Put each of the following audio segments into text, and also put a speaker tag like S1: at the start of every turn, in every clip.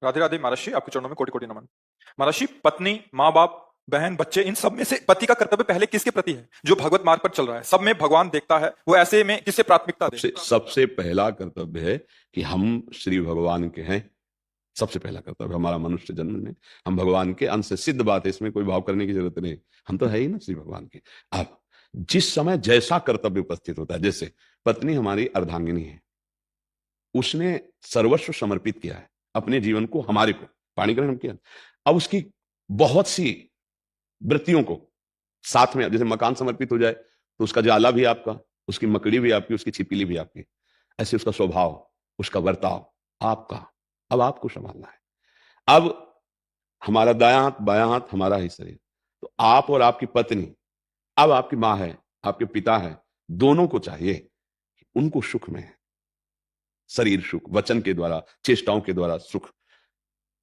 S1: राधे राधे महर्षि, आपके चरणों में कोटि कोटि नमन। महर्षि, पत्नी, माँ बाप, बहन, बच्चे, इन सब में से पति का कर्तव्य पहले किसके प्रति है? जो भगवत मार्ग पर चल रहा है, सब में भगवान देखता है, वो ऐसे में किसे प्राथमिकता दे?
S2: सबसे सबसे पहला कर्तव्य है कि हम श्री भगवान के हैं। सबसे पहला कर्तव्य हमारा मनुष्य जन्म में हम भगवान के अंश से, सिद्ध बात है, इसमें कोई भाव करने की जरूरत नहीं। हम तो है ही ना श्री भगवान के। अब जिस समय जैसा कर्तव्य उपस्थित होता है, जैसे पत्नी हमारी अर्धांगिनी है, उसने सर्वस्व समर्पित किया है अपने जीवन को हमारे को, पाणी ग्रहण किया। अब उसकी बहुत सी वृत्तियों को साथ में, जैसे मकान समर्पित हो जाए तो उसका जाला भी आपका, उसकी मकड़ी भी आपकी, उसकी छिपीली भी आपकी, ऐसे उसका स्वभाव, उसका बर्ताव आपका। अब आपको संभालना है। अब हमारा दायां हाथ बायां हाथ हमारा ही शरीर, तो आप और आपकी पत्नी, अब आपकी मां है, आपके पिता है, दोनों को चाहिए कि उनको सुख में है, शरीर सुख, वचन के द्वारा, चेष्टाओं के द्वारा सुख।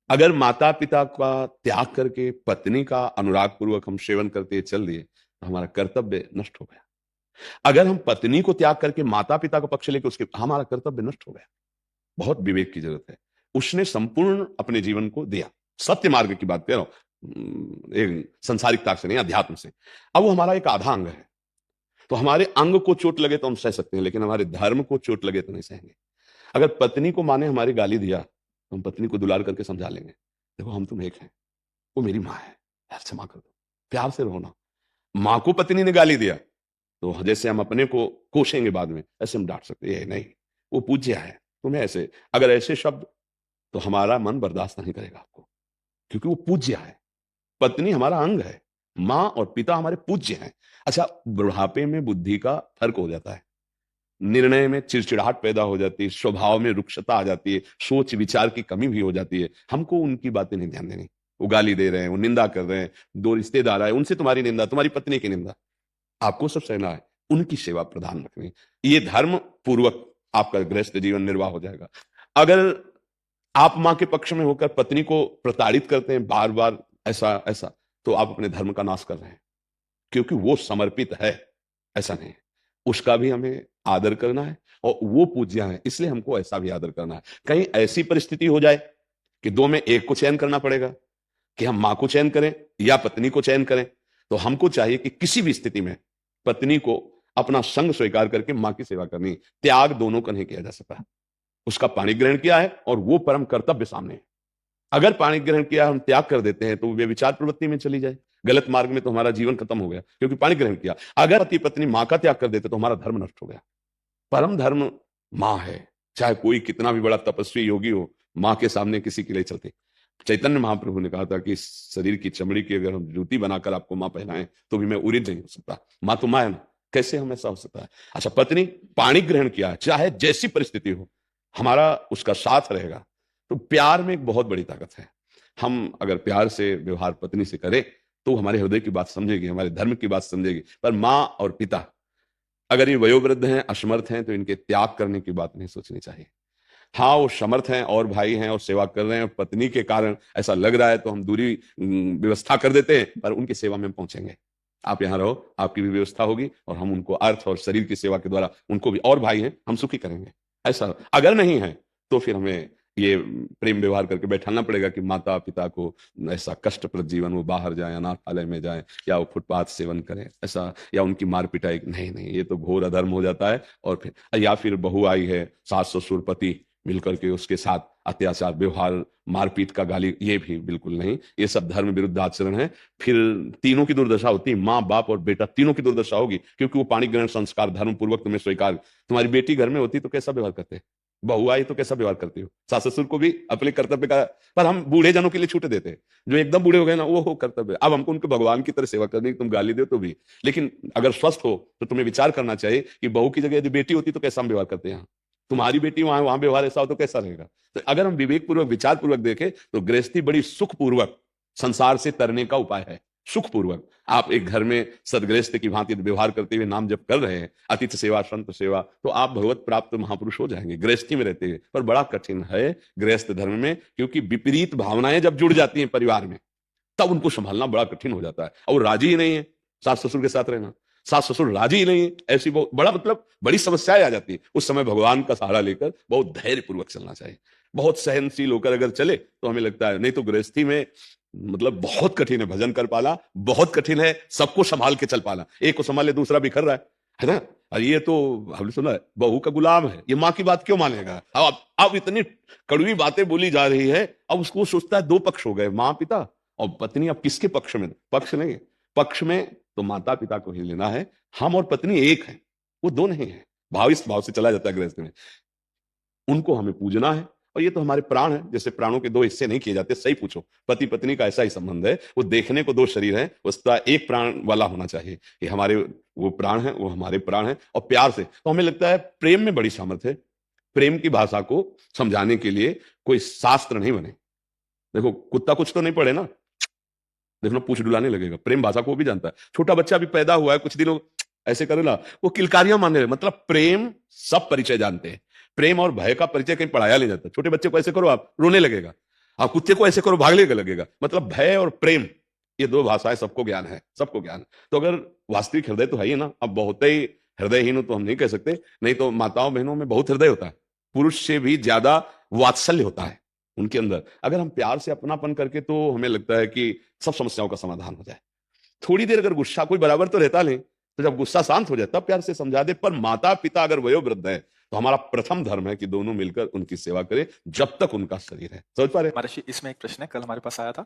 S2: अगर माता पिता का त्याग करके पत्नी का अनुराग पूर्वक हम सेवन करते चल दिए तो हमारा कर्तव्य नष्ट हो गया। अगर हम पत्नी को त्याग करके माता पिता का पक्ष लेके उसके, हमारा कर्तव्य नष्ट हो गया। बहुत विवेक की जरूरत है। उसने संपूर्ण अपने जीवन को दिया, सत्य मार्ग की बात कर रहा हूं, एक संसारिकता से नहीं, अध्यात्म से। अब वो हमारा एक आधा अंग है, तो हमारे अंग को चोट लगे तो हम सह सकते हैं, लेकिन हमारे धर्म को चोट लगे तो नहीं सहेंगे। अगर पत्नी को माँ ने हमारी गाली दिया तो हम पत्नी को दुलार करके समझा लेंगे, देखो हम तुम एक हैं, वो मेरी माँ है, यार क्षमा कर दो, प्यार से रहो ना। माँ को पत्नी ने गाली दिया तो जैसे हम अपने को कोसेंगे बाद में, ऐसे हम डांट सकते हैं नहीं, वो पूज्य है, तुम्हें ऐसे, अगर ऐसे शब्द, तो हमारा मन बर्दाश्त नहीं करेगा आपको, क्योंकि वो पूज्य है। पत्नी हमारा अंग है, माँ और पिता हमारे पूज्य हैं। अच्छा, बुढ़ापे में बुद्धि का फर्क हो जाता है, निर्णय में चिड़चिड़ाहट पैदा हो जाती है, स्वभाव में रुक्षता आ जाती है, सोच विचार की कमी भी हो जाती है। हमको उनकी बातें नहीं ध्यान देनी। वो गाली दे रहे हैं, वो निंदा कर रहे हैं, दो रिश्तेदार आए, उनसे तुम्हारी निंदा, तुम्हारी पत्नी की निंदा, आपको सब सहना है, उनकी सेवा प्रधान रखनी। ये धर्म पूर्वक आपका गृहस्थ जीवन निर्वाह हो जाएगा। अगर आप मां के पक्ष में होकर पत्नी को प्रताड़ित करते हैं बार बार, ऐसा ऐसा, तो आप अपने धर्म का नाश कर रहे हैं, क्योंकि वो समर्पित है, ऐसा नहीं है। उसका भी हमें आदर करना है, और वो पूज्य है, इसलिए हमको ऐसा भी आदर करना है। कहीं ऐसी परिस्थिति हो जाए कि दो में एक को चयन करना पड़ेगा, कि हम मां को चयन करें या पत्नी को चयन करें, तो हमको चाहिए कि किसी भी स्थिति में पत्नी को अपना संग स्वीकार करके मां की सेवा करनी। त्याग दोनों का नहीं किया जा सकता। उसका पाणी ग्रहण किया है और वो परम कर्तव्य सामने है। अगर पाणी ग्रहण किया हम त्याग कर देते हैं तो वे विचार प्रवृत्ति में चली जाए, गलत मार्ग में, तो हमारा जीवन खत्म हो गया, क्योंकि पाणी ग्रहण किया। अगर पति पत्नी मां का त्याग कर देते तो हमारा धर्म नष्ट हो गया। परम धर्म मां है, चाहे कोई कितना भी बड़ा तपस्वी योगी हो, मां के सामने किसी के लिए चलते। चैतन्य महाप्रभु ने कहा था कि शरीर की चमड़ी की अगर हम जूती बनाकर आपको मां पहनाएं तो भी मैं उरिद नहीं हो सकता। मां तो मां है ना, कैसे हम ऐसा हो सकता है। अच्छा, पत्नी पाणी ग्रहण किया, चाहे जैसी परिस्थिति हो, हमारा उसका साथ रहेगा। तो प्यार में एक बहुत बड़ी ताकत है। हम अगर प्यार से व्यवहार पत्नी से करें तो हमारे हृदय की बात समझेगी, हमारे धर्म की बात समझेगी। पर मां और पिता अगर ये वयोवृद्ध हैं, असमर्थ हैं, तो इनके त्याग करने की बात नहीं सोचनी चाहिए। हाँ, वो समर्थ हैं और भाई हैं और सेवा कर रहे हैं, पत्नी के कारण ऐसा लग रहा है तो हम दूरी व्यवस्था कर देते हैं, पर उनकी सेवा में हम पहुंचेंगे। आप यहाँ रहो, आपकी भी व्यवस्था होगी, और हम उनको अर्थ और शरीर की सेवा के द्वारा उनको भी, और भाई हैं, हम सुखी करेंगे। ऐसा अगर नहीं है तो फिर हमें ये प्रेम व्यवहार करके बैठाना पड़ेगा कि माता पिता को ऐसा कष्टप्रद जीवन, वो बाहर जाए, अनाथालय में जाए, या वो फुटपाथ सेवन करें ऐसा, या उनकी मार पिटाई, नहीं नहीं, ये तो घोर अधर्म हो जाता है। और फिर या फिर बहू आई है, सास ससुर पति मिलकर के उसके साथ अत्याचार व्यवहार, मारपीट का गाली, ये भी बिल्कुल नहीं, ये सब धर्म विरुद्ध आचरण है। फिर तीनों की दुर्दशा होती है, माँ बाप और बेटा तीनों की दुर्दशा होगी, क्योंकि वो पाणी ग्रहण संस्कार धर्म पूर्वक तुम्हें स्वीकार। तुम्हारी बेटी घर में होती तो कैसा व्यवहार करते, बहू आई तो कैसा व्यवहार करती हो, सास ससुर को भी अपने कर्तव्य का, पर हम बूढ़े जनों के लिए छूट देते हैं, जो एकदम बूढ़े हो गए ना, वो हो कर्तव्य। अब हमको उनको भगवान की तरह सेवा करनी, तुम गाली दो तो भी, लेकिन अगर स्वस्थ हो तो तुम्हें विचार करना चाहिए कि बहू की जगह यदि बेटी होती तो कैसा हम व्यवहार करते हैं। तुम्हारी बेटी वहां वहां व्यवहार ऐसा हो तो कैसा रहेगा। तो अगर हम विवेक पूर्वक विचार पूर्वक देखें तो गृहस्थी बड़ी सुखपूर्वक संसार से तरने का उपाय है। सुखपूर्वक आप एक घर में सदगृहस्थ की भांति व्यवहार करते हुए नाम जप कर रहे हैं, अतिथि सेवा, संत सेवा, तो आप भगवत प्राप्त महापुरुष हो जाएंगे गृहस्थी में रहते हुए। पर बड़ा कठिन है गृहस्थ धर्म में, क्योंकि विपरीत भावनाएं जब जुड़ जाती हैं परिवार में, तब उनको संभालना बड़ा कठिन हो जाता है। और राजी ही नहीं है सास ससुर के साथ रहना, सास ससुर राजी ही नहीं है, ऐसी बहुत बड़ा मतलब बड़ी समस्याएं आ जाती है। उस समय भगवान का सहारा लेकर बहुत धैर्य पूर्वक चलना चाहिए। बहुत सहनशील होकर अगर चले तो हमें लगता है, नहीं तो गृहस्थी में मतलब बहुत कठिन है भजन कर पाना, बहुत कठिन है सबको संभाल के चल पाना। एक को संभाले दूसरा बिखर रहा है ना। और ये तो हमने सुना है, बहू का गुलाम है, ये माँ की बात क्यों मानेगा। अब इतनी कड़वी बातें बोली जा रही है, अब उसको सोचता है दो पक्ष हो गए, माँ पिता और पत्नी। अब किसके पक्ष में? पक्ष नहीं, पक्ष में तो माता पिता को ही लेना है। हम और पत्नी एक है, वो दो नहीं है। भाव इस भाव से चला जाता है गृहस्थ में, उनको हमें पूजना है। और ये तो हमारे प्राण है, जैसे प्राणों के दो हिस्से नहीं किए जाते। सही पूछो, पति पत्नी का ऐसा ही संबंध है, वो देखने को दो शरीर है, उसका एक प्राण वाला होना चाहिए। ये हमारे वो प्राण है, वो हमारे प्राण है। और प्यार से तो हमें लगता है प्रेम में बड़ी सामर्थ्य है। प्रेम की भाषा को समझाने के लिए कोई शास्त्र नहीं बने। देखो कुत्ता कुछ तो नहीं पढ़े ना, देखो पूछ डुलाने लगेगा, प्रेम भाषा को भी जानता है। छोटा बच्चा भी पैदा हुआ है, कुछ दिनों ऐसे करे ना, वो किलकारियां मानने लगे। मतलब प्रेम सब परिचय जानते हैं। प्रेम और भय का परिचय कहीं पढ़ाया नहीं जाता। छोटे बच्चे को ऐसे करो आप रोने लगेगा, आप कुत्ते को ऐसे करो भागने लगेगा। मतलब भय और प्रेम, ये दो भाषाएं सबको ज्ञान है, सबको ज्ञान है। तो अगर वास्तविक हृदय तो है ही ना। अब बहुत ही हृदयहीन तो हम नहीं कह सकते, नहीं तो माताओं बहनों में बहुत हृदय होता है, पुरुष से भी ज्यादा वात्सल्य होता है उनके अंदर। अगर हम प्यार से अपनापन करके, तो हमें लगता है कि सब समस्याओं का समाधान हो जाए। थोड़ी देर अगर गुस्सा, कोई बराबर तो रहता नहीं, तो जब गुस्सा शांत हो जाए तब प्यार से समझा दे। पर माता पिता अगर वयोवृद्ध है तो हमारा प्रथम धर्म है कि दोनों मिलकर उनकी सेवा करें जब तक उनका शरीर है। समझ पा रहे?
S1: महर्षि, इसमें एक प्रश्न है, कल हमारे पास आया था।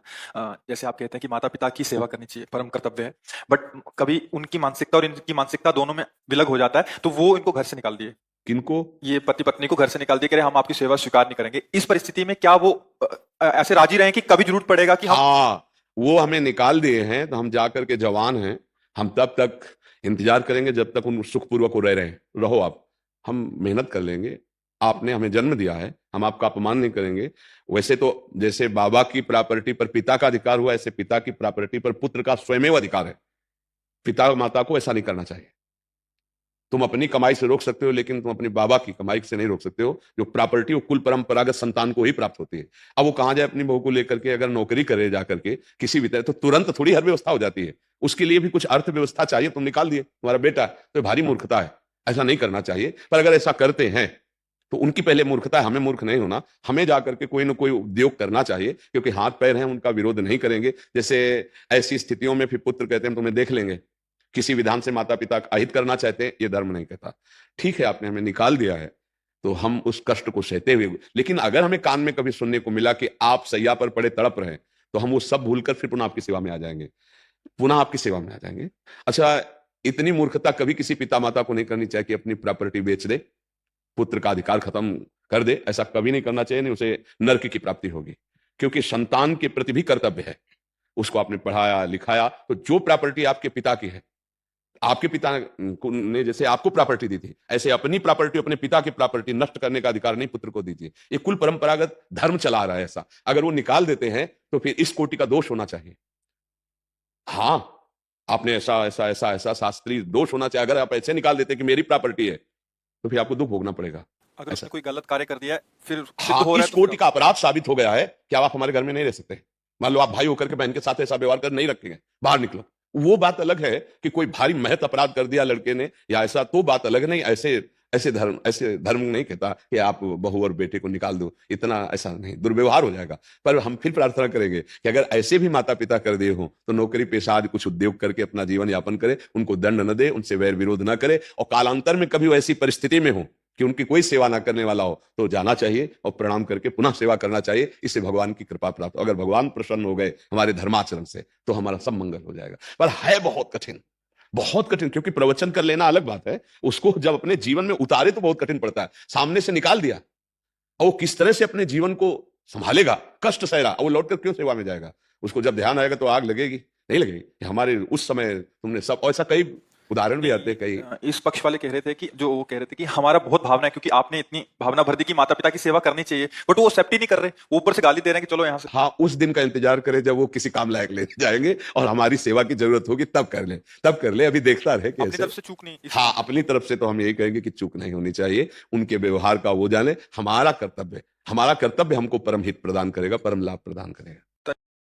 S1: जैसे आप कहते हैं कि माता पिता की सेवा करनी चाहिए, परम कर्तव्य है, बट कभी उनकी मानसिकता और इनकी मानसिकता दोनों में विलग हो जाता है, तो वो इनको घर से निकाल दिए।
S2: किनको?
S1: ये पति पत्नी को घर से निकाल दिए, कह रहे हम आपकी सेवा स्वीकार नहीं करेंगे। इस परिस्थिति में क्या वो ऐसे राजी रहे कि कभी जरूरत पड़ेगा कि हम
S2: हाँ, वो हमें निकाल दिए हैं तो हम जाकर के जवान हैं, हम तब तक इंतजार करेंगे जब तक उन सुखपूर्वक रह रहे हैं। रहो आप, हम मेहनत कर लेंगे, आपने हमें जन्म दिया है, हम आपका अपमान नहीं करेंगे। वैसे तो जैसे बाबा की प्रॉपर्टी पर पिता का अधिकार हुआ, ऐसे पिता की प्रॉपर्टी पर पुत्र का स्वयं अधिकार है। पिता माता को ऐसा नहीं करना चाहिए। तुम अपनी कमाई से रोक सकते हो, लेकिन तुम अपने बाबा की कमाई से नहीं रोक सकते हो। जो प्रॉपर्टी वो कुल परंपरागत संतान को ही प्राप्त होती है। अब वो कहां जाए अपनी बहू को लेकर के, अगर नौकरी करे जाकर के किसी भी तरह, तो तुरंत थोड़ी हर व्यवस्था हो जाती है। उसके लिए भी कुछ अर्थव्यवस्था चाहिए। तुम निकाल दिए तुम्हारा बेटा, तो भारी मूर्खता है, ऐसा नहीं करना चाहिए। पर अगर ऐसा करते हैं तो उनकी पहले मूर्खता है, हमें मूर्ख नहीं होना। हमें जाकर के कोई ना कोई उद्योग करना चाहिए, क्योंकि हाथ पैर हैं, उनका विरोध नहीं करेंगे। जैसे ऐसी स्थितियों में फिर पुत्र कहते हैं तुम्हें देख लेंगे, किसी विधान से माता पिता अहित करना चाहते हैं, ये धर्म नहीं कहता। ठीक है, आपने हमें निकाल दिया है तो हम उस कष्ट को सहते हुए, लेकिन अगर हमें कान में कभी सुनने को मिला कि आप सैया पर पड़े तड़प रहे हैं, तो हम वो सब भूलकर फिर पुनः आपकी सेवा में आ जाएंगे, पुनः आपकी सेवा में आ जाएंगे। अच्छा, इतनी मूर्खता कभी किसी पिता माता को नहीं करनी चाहिए कि अपनी प्रॉपर्टी बेच दे, पुत्र का अधिकार खत्म कर दे। ऐसा कभी नहीं करना चाहिए, नहीं उसे नरक की प्राप्ति होगी। क्योंकि संतान के प्रति भी कर्तव्य है, उसको आपने पढ़ाया लिखाया, तो जो प्रॉपर्टी आपके पिता की है, आपके पिता ने जैसे आपको प्रॉपर्टी दी थी, ऐसे अपनी प्रॉपर्टी, अपने पिता की प्रॉपर्टी नष्ट करने का अधिकार नहीं पुत्र को दीजिए। ये कुल परंपरागत धर्म चला रहा है ऐसा। अगर वो निकाल देते हैं तो फिर इस कोटि का दोष होना चाहिए। हाँ, आपने ऐसा ऐसा ऐसा ऐसा शास्त्रीय दोष होना चाहिए। अगर आप ऐसे निकाल देते कि मेरी प्रॉपर्टी है, तो फिर आपको दुख भोगना पड़ेगा।
S1: अगर
S2: ऐसा
S1: उसने कोई गलत कार्य कर दिया है, फिर सिद्ध
S2: हाँ,
S1: हो रहा
S2: इस
S1: है तो
S2: कोटि का अपराध साबित हो गया है कि आप हमारे घर में नहीं रह सकते। मान लो आप भाई होकर के बहन के साथ ऐसा व्यवहार कर नहीं रखेंगे, बाहर निकलो। वो बात अलग है कि कोई भारी महत अपराध कर दिया लड़के ने या ऐसा, तो बात अलग नहीं। ऐसे ऐसे धर्म नहीं कहता कि आप बहू और बेटे को निकाल दो, इतना ऐसा नहीं, दुर्व्यवहार हो जाएगा। पर हम फिर प्रार्थना करेंगे कि अगर ऐसे भी माता पिता कर दिए हो तो नौकरी पेशा आदि कुछ उद्योग करके अपना जीवन यापन करे, उनको दंड न दे, उनसे वैर विरोध न करे। और कालांतर में कभी ऐसी परिस्थिति में हो कि उनकी कोई सेवा ना करने वाला हो, तो जाना चाहिए और प्रणाम करके पुनः सेवा करना चाहिए। इससे भगवान की कृपा प्राप्त। अगर भगवान प्रसन्न हो गए हमारे धर्माचरण से, तो हमारा सब मंगल हो जाएगा। पर है बहुत कठिन, बहुत कठिन, क्योंकि प्रवचन कर लेना अलग बात है, उसको जब अपने जीवन में उतारे तो बहुत कठिन पड़ता है। सामने से निकाल दिया और वो किस तरह से अपने जीवन को संभालेगा, कष्ट सह रहा, वो लौटकर क्यों सेवा में जाएगा? उसको जब ध्यान आएगा तो आग लगेगी, नहीं लगेगी। हमारे उस समय तुमने सब, ऐसा कई उदाहरण भी आते कई।
S1: इस पक्ष वाले कह रहे थे कि जो वो कह रहे थे कि हमारा बहुत भावना है, क्योंकि आपने इतनी भावना भर दी कि माता पिता की सेवा करनी चाहिए, बट वो एक्सेप्ट ही नहीं कर रहे, वो ऊपर से गाली दे रहे हैं कि चलो यहाँ से।
S2: हाँ, उस दिन का इंतजार करें जब वो किसी काम लायक ले जाएंगे और हमारी सेवा की जरूरत होगी, तब कर ले, तब कर ले। अभी देखता रहे कि
S1: अपनी तरफ से चूक नहीं।
S2: हाँ, अपनी तरफ से तो हम यही कहेंगे कि चूक नहीं होनी चाहिए। उनके व्यवहार का वो जाने। हमारा कर्तव्य हमको परम हित प्रदान करेगा, परम लाभ प्रदान करेगा।